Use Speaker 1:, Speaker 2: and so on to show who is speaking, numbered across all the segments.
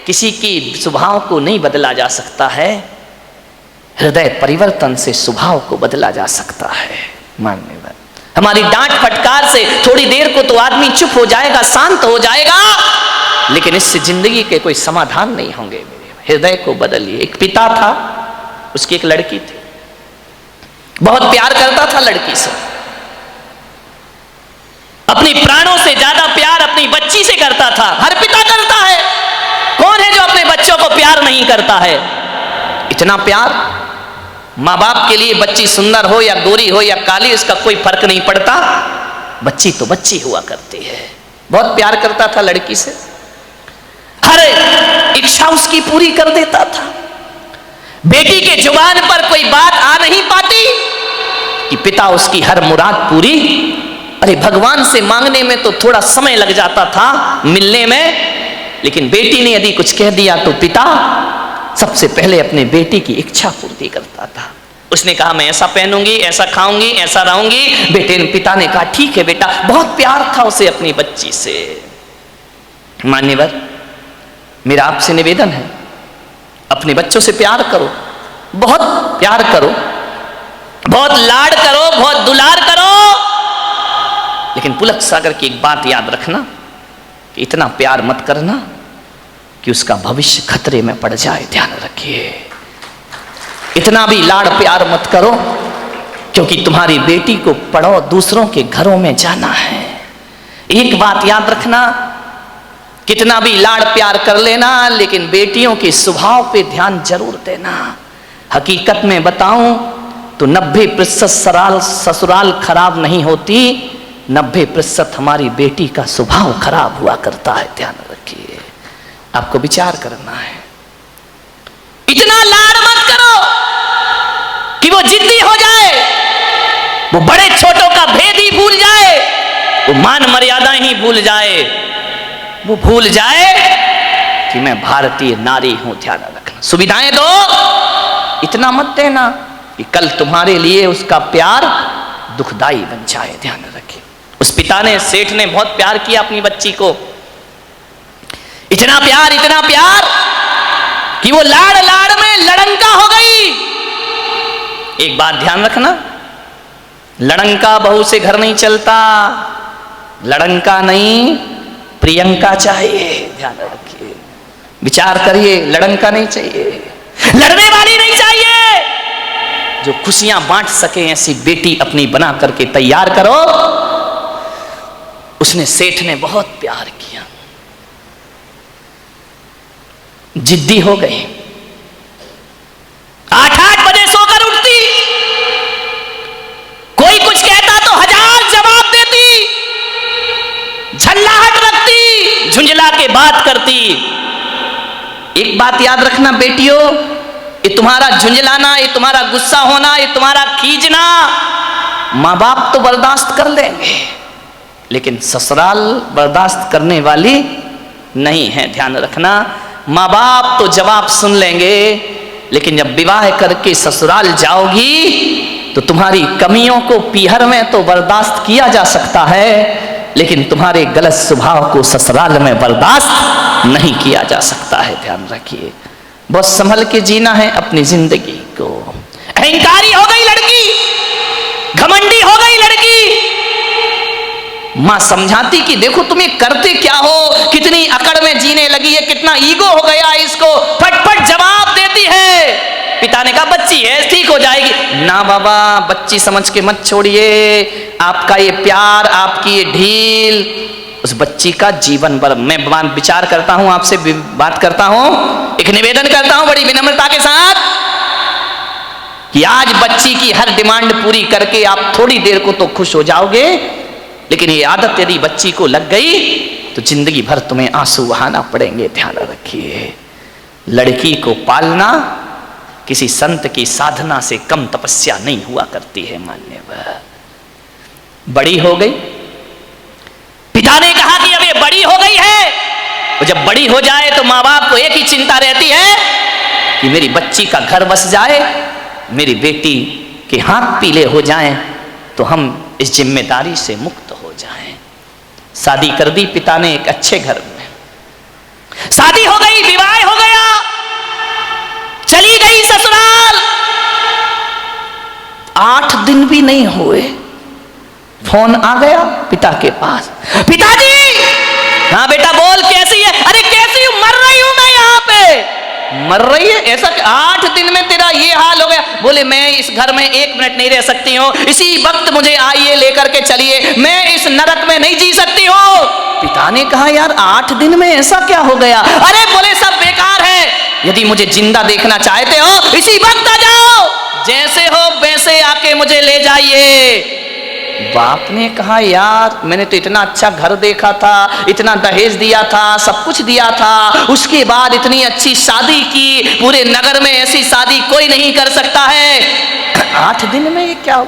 Speaker 1: किसी की स्वभाव को नहीं बदला जा सकता है, हृदय परिवर्तन से स्वभाव को बदला जा सकता है। मान्यवर, हमारी डांट फटकार से थोड़ी देर को तो आदमी चुप हो जाएगा, शांत हो जाएगा, लेकिन इससे जिंदगी के कोई समाधान नहीं होंगे। मेरे हृदय को बदलिए। एक पिता था, उसकी एक लड़की थी, बहुत प्यार करता था लड़की से, अपनी प्राणों से ज्यादा प्यार अपनी बच्ची से करता था। हर पिता करता है, कौन है जो अपने बच्चों को प्यार नहीं करता है? इतना प्यार माँ बाप के लिए, बच्ची सुंदर हो या गोरी हो या काली, इसका कोई फर्क नहीं पड़ता, बच्ची तो बच्ची हुआ करती है। बहुत प्यार करता था लड़की से, हर इच्छा उसकी पूरी कर देता था। बेटी के जुबान पर कोई बात आ नहीं पाती कि पिता उसकी हर मुराद पूरी। अरे भगवान से मांगने में तो थोड़ा समय लग जाता था, मिलने में, लेकिन बेटी ने यदि कुछ कह दिया तो पिता सबसे पहले अपने बेटी की इच्छा पूर्ति करता था। उसने कहा मैं ऐसा पहनूंगी, ऐसा खाऊंगी, ऐसा रहूंगी। पिता ने कहा ठीक है बेटा। बहुत प्यार था उसे अपनी बच्ची से। मान्यवर, मेरा आपसे निवेदन है, अपने बच्चों से प्यार करो, बहुत प्यार करो, बहुत लाड करो, बहुत दुलार करो, लेकिन पुलक सागर की एक बात याद रखना कि इतना प्यार मत करना कि उसका भविष्य खतरे में पड़ जाए। ध्यान रखिए, इतना भी लाड़ प्यार मत करो, क्योंकि तुम्हारी बेटी को पढ़ो, दूसरों के घरों में जाना है। एक बात याद रखना, कितना भी लाड़ प्यार कर लेना, लेकिन बेटियों के स्वभाव पे ध्यान जरूर देना। हकीकत में बताऊं तो 90% ससुराल खराब नहीं होती, 90% हमारी बेटी का स्वभाव खराब हुआ करता है। ध्यान रखिए, आपको विचार करना है। इतना लाड़ मत करो कि वो जिद्दी हो जाए, वो बड़े छोटों का भेद ही भूल जाए, वो मान मर्यादा ही भूल जाए, वो भूल जाए कि मैं भारतीय नारी हूं। ध्यान रखना, सुविधाएं दो, इतना मत देना कि कल तुम्हारे लिए उसका प्यार दुखदाई बन जाए। ध्यान रखिए, उस पिता ने, सेठ ने बहुत प्यार किया अपनी बच्ची को, इतना प्यार कि वो लाड़ लाड़ में लड़ंका हो गई। एक बात ध्यान रखना, लड़ंका बहू से घर नहीं चलता, लड़ंका नहीं प्रियंका चाहिए। ध्यान रखिए, विचार करिए, लड़ंका नहीं चाहिए, लड़ने वाली नहीं चाहिए, जो खुशियां बांट सके ऐसी बेटी अपनी बना करके तैयार करो। उसने, सेठ ने बहुत प्यार किया, जिद्दी हो गई, 8-8 बजे सोकर उठती, कोई कुछ कहता तो 1000 जवाब देती, झल्लाहट रखती, झुंझला के बात करती। एक बात याद रखना बेटियों, ये तुम्हारा झुंझलाना, ये तुम्हारा गुस्सा होना, ये तुम्हारा खींचना माँ बाप तो बर्दाश्त कर लेंगे, लेकिन ससुराल बर्दाश्त करने वाली नहीं है। ध्यान रखना, माँ बाप तो जवाब सुन लेंगे, लेकिन जब विवाह करके ससुराल जाओगी तो तुम्हारी कमियों को पीहर में तो बर्दाश्त किया जा सकता है, लेकिन तुम्हारे गलत स्वभाव को ससुराल में बर्दाश्त नहीं किया जा सकता है। ध्यान रखिए, बहुत संभल के जीना है अपनी जिंदगी को। अहंकारी हो गई लड़की, घमंडी हो गई लड़की, मां समझाती कि देखो तुम ये करते क्या हो, कितनी अकड़ में जीने लगी है, कितना ईगो हो गया इसको, फटफट जवाब देती है। पिता ने कहा बच्ची है, ठीक हो जाएगी। ना बाबा, बच्ची समझ के मत छोड़िए, आपका ये प्यार, आपकी ये ढील उस बच्ची का जीवन भर। मैं विचार करता हूं, आपसे बात करता हूं, एक निवेदन करता हूं बड़ी विनम्रता के साथ कि आज बच्ची की हर डिमांड पूरी करके आप थोड़ी देर को तो खुश हो जाओगे, लेकिन ये आदत यदि बच्ची को लग गई तो जिंदगी भर तुम्हें आंसू बहाना पड़ेंगे। ध्यान रखिए, लड़की को पालना किसी संत की साधना से कम तपस्या नहीं हुआ करती है। मान्यवर, बड़ी हो गई, पिता ने कहा कि अब ये बड़ी हो गई है, और जब बड़ी हो जाए तो माँ बाप को एक ही चिंता रहती है कि मेरी बच्ची का घर बस जाए, मेरी बेटी के हाथ पीले हो जाएं, तो हम इस जिम्मेदारी से मुक्त हो जाएं। शादी कर दी पिता ने एक अच्छे घर में, शादी हो गई गई, विवाह हो गया, चली गई ससुराल। 8 दिन भी नहीं हुए, फोन आ गया पिता के पास। पिताजी, हाँ बेटा बोल, कैसी है? अरे कैसी हूं, मर रही हूं मैं यहाँ पे। मर रही है? ऐसा 8 दिन में तेरा ये हाल हो गया? बोले मैं इस घर में 1 मिनट नहीं रह सकती हूँ, इसी वक्त मुझे आइए लेकर के चलिए, मैं इस नरक में नहीं जी सकती हूँ। पिता ने कहा यार 8 दिन में ऐसा क्या हो गया? अरे बोले सब बेकार है, यदि मुझे जिंदा देखना चाहते हो इसी वक्त आ जाओ, जैसे हो वैसे आके मुझे ले जाइए। बाप ने कहा यार मैंने तो इतना अच्छा घर देखा था, इतना दहेज दिया था, सब कुछ दिया था, उसके बाद इतनी अच्छी शादी की, पूरे नगर में ऐसी शादी कोई नहीं कर सकता है, 8 दिन में ये क्या हो?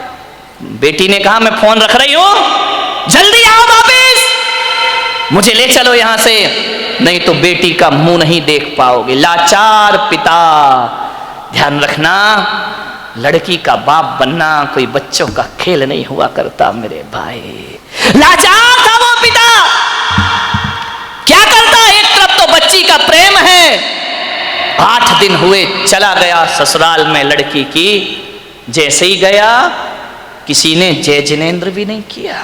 Speaker 1: बेटी ने कहा मैं फोन रख रही हूं, जल्दी आओ वापिस, मुझे ले चलो यहां से, नहीं तो बेटी का मुंह नहीं देख पाओगे। लाचार पिता। ध्यान रखना, लड़की का बाप बनना कोई बच्चों का खेल नहीं हुआ करता मेरे भाई। लाचार था वो पिता, क्या करता? एक तरफ तो बच्ची का प्रेम है, 8 दिन हुए चला गया ससुराल में लड़की की। जैसे ही गया किसी ने जय जिनेन्द्र भी नहीं किया,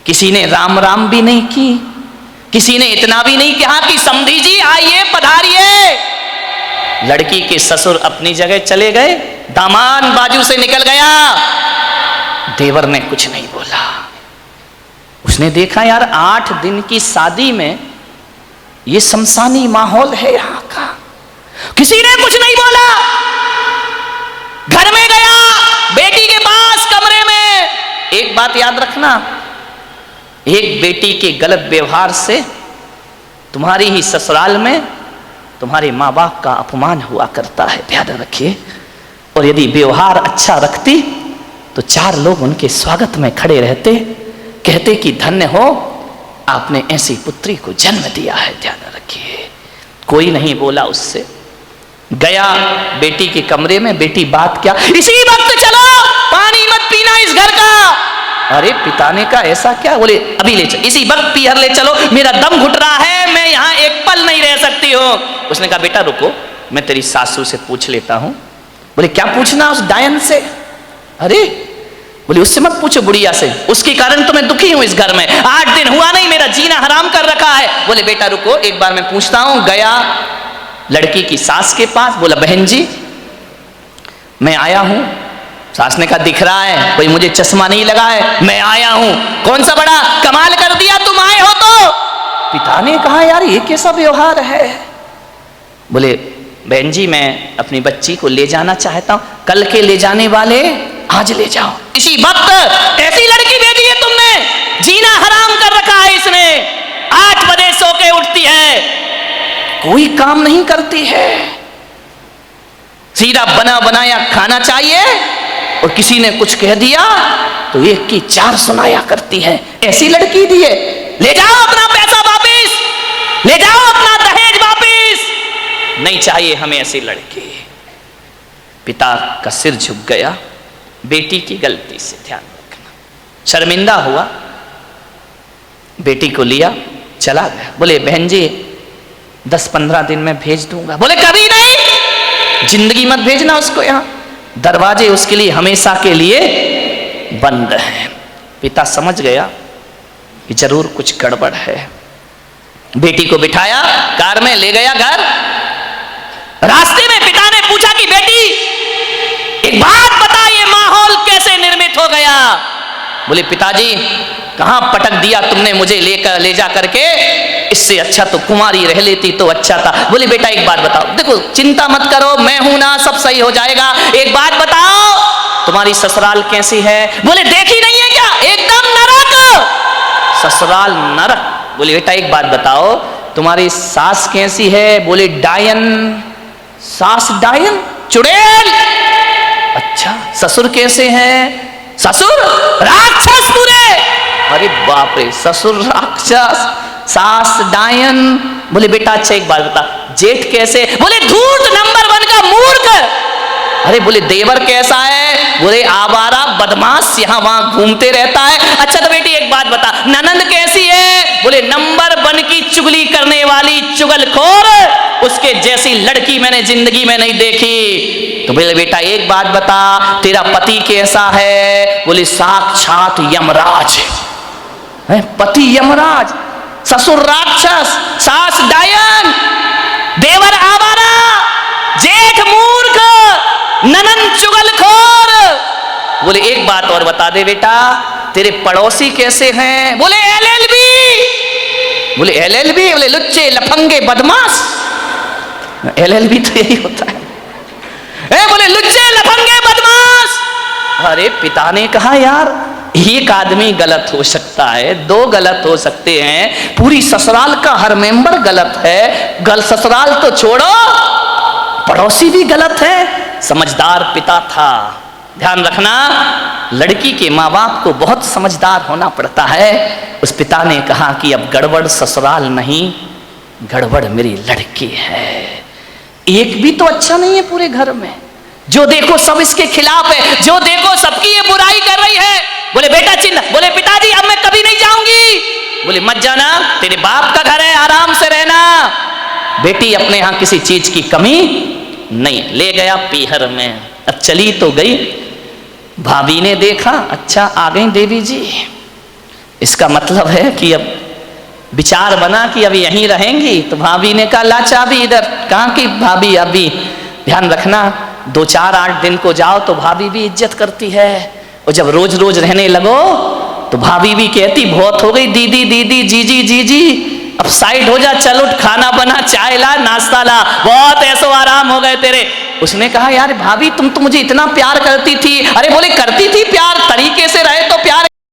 Speaker 1: किसी ने राम राम भी नहीं की, किसी ने इतना भी नहीं कहा कि समधी जी आइए पधारिए। लड़की के ससुर अपनी जगह चले गए, दामाद बाजू से निकल गया, देवर ने कुछ नहीं बोला। उसने देखा यार 8 दिन की शादी में ये शमशानी माहौल है यहां का, किसी ने कुछ नहीं बोला। घर में गया, बेटी के पास कमरे में। एक बात याद रखना, एक बेटी के गलत व्यवहार से तुम्हारी ही ससुराल में तुम्हारे माँ बाप का अपमान हुआ करता है, ध्यान रखिए। और यदि व्यवहार अच्छा रखती तो 4 लोग उनके स्वागत में खड़े रहते, कहते कि धन्य हो आपने ऐसी पुत्री को जन्म दिया है, ध्यान रखिए। कोई नहीं बोला उससे। गया बेटी के कमरे में, बेटी बात क्या, इसी वक्त चलो, पानी मत पीना इस घर का। अरे पिता ने कहा ऐसा क्या? बोले अभी ले चलो, इसी वक्त पीहर ले चलो, मेरा दम घुट रहा है, मैं यहाँ एक पल नहीं रह सकती हूँ। उसने कहा बेटा रुको, मैं तेरी सासू से पूछ लेता हूँ। बोले क्या पूछना उस डायन से? अरे बोले उससे मत पूछो, बुढ़िया से, उसके कारण तो मैं दुखी हूं इस घर में, 8 दिन हुआ नहीं, मेरा जीना हराम कर रखा है। बोले बेटा रुको एक बार मैं पूछता हूं। गया लड़की की सास के पास, बोला बहन जी मैं आया हूं। सास ने कहा दिख रहा है, कोई मुझे चश्मा नहीं लगा है, मैं आया हूं। कौन सा बड़ा कमाल कर दिया तुम आए हो तो। पिता ने कहा यार ये कैसा व्यवहार है? बोले बहन जी मैं अपनी बच्ची को ले जाना चाहता हूं, कल के ले जाने वाले आज ले जाओ। इसी वक्त ऐसी लड़की भेजी है तुमने, जीना हराम कर रखा है इसने, 8 बजे सो के उठती है, कोई काम नहीं करती है, सीधा बना बनाया खाना चाहिए, और किसी ने कुछ कह दिया तो 1 की 4 सुनाया करती है। ऐसी लड़की दी है, ले जाओ अपना पैसा वापिस, ले जाओ अपना दहेज वापिस, नहीं चाहिए हमें ऐसी लड़की। पिता का सिर झुक गया बेटी की गलती से, ध्यान रखना। शर्मिंदा हुआ, बेटी को लिया चला गया। बोले बहन जी 10-15 दिन में भेज दूंगा। बोले कभी नहीं, जिंदगी मत भेजना उसको यहाँ, दरवाजे उसके लिए हमेशा के लिए बंद हैं। पिता समझ गया कि जरूर कुछ गड़बड़ है। बेटी को बिठाया, कार में ले गया घर। रास्ते में पिता ने पूछा कि बेटी एक बात बता, ये माहौल कैसे निर्मित हो गया? बोले पिताजी कहां पटक दिया तुमने मुझे ले जा करके, इससे अच्छा तो कुमारी रह लेती तो अच्छा था। बोले बेटा एक बात बताओ, देखो चिंता मत करो, मैं हूं ना, सब सही हो जाएगा। एक बात बताओ तुम्हारी ससुराल कैसी है? बोले देखी नहीं है क्या, एकदम नरक, ससुराल नरक। बोले बेटा एक बात बताओ तुम्हारी सास कैसी है? बोले डायन। सास डायन, चुड़ैल। अच्छा ससुर कैसे हैं? ससुर राक्षस पूरे। अरे बाप रे, ससुर राक्षस, सास डायन। बोले बेटा अच्छा एक बात बता, जेठ कैसे? बोले धूर्त नंबर 1 का मूर्ख। अरे बोले देवर कैसा है? बोले आवारा बदमाश, यहां वहां घूमते रहता है। अच्छा तो बेटी एक बात बता, ननंद कैसी है? बोले नंबर 1 की चुगली करने वाली चुगलखोर। उसके जैसी लड़की मैंने जिंदगी में नहीं देखी। तो बोले बेटा एक बात बता, तेरा पति कैसा है? बोले साक्षात यमराज है। पति यमराज, ससुर राक्षस, सास डायन, देवर आवारा, जेठ मूर्ख, ननन चुगलखोर। बोले एक बात और बता दे बेटा, तेरे पड़ोसी कैसे हैं? बोले एलएलबी। बोले एलएलबी? बोले लुच्चे लफंगे बदमाश। एलएलबी तो यही होता है। बोले लुच्चे लफंगे बदमाश। अरे पिता ने कहा यार एक आदमी गलत हो सकता है, दो गलत हो सकते हैं, पूरी ससुराल का हर मेंबर गलत है। ससुराल तो छोड़ो, पड़ोसी भी गलत है। समझदार पिता था। ध्यान रखना, लड़की के माँ बाप को बहुत समझदार होना पड़ता है। उस पिता ने कहा कि अब गड़बड़ ससुराल नहीं, गड़बड़ मेरी लड़की है। एक भी तो अच्छा नहीं है पूरे घर में, जो देखो सब इसके खिलाफ है, जो देखो सबकी ये बुराई कर रही है। बोले बेटा चिल्ला। बोले पिताजी अब मैं कभी नहीं जाऊंगी। बोले मत जाना, तेरे बाप का घर है, आराम से रहना। बेटी अपने यहां किसी चीज की कमी नहीं। ले गया पीहर में। अब चली तो गई, भाभी ने देखा अच्छा आ गई देवी जी, इसका मतलब है कि अब विचार बना कि अब यहीं रहेंगी। तो भाभी ने कहा ला चाबी इधर। कहाँ की भाभी? अभी ध्यान रखना 2-4-8 दिन को जाओ तो भाभी भी इज्जत करती है, और जब रोज रोज रहने लगो तो भाभी भी कहती बहुत हो गई दीदी दीदी, जीजी जीजी, अब साइड हो जा, चल उठ, खाना बना, चाय ला, नाश्ता ला, बहुत ऐसो आराम हो गए तेरे। उसने कहा यार भाभी तुम तो मुझे इतना प्यार करती थी। अरे बोले करती थी प्यार, तरीके से रहे तो प्यार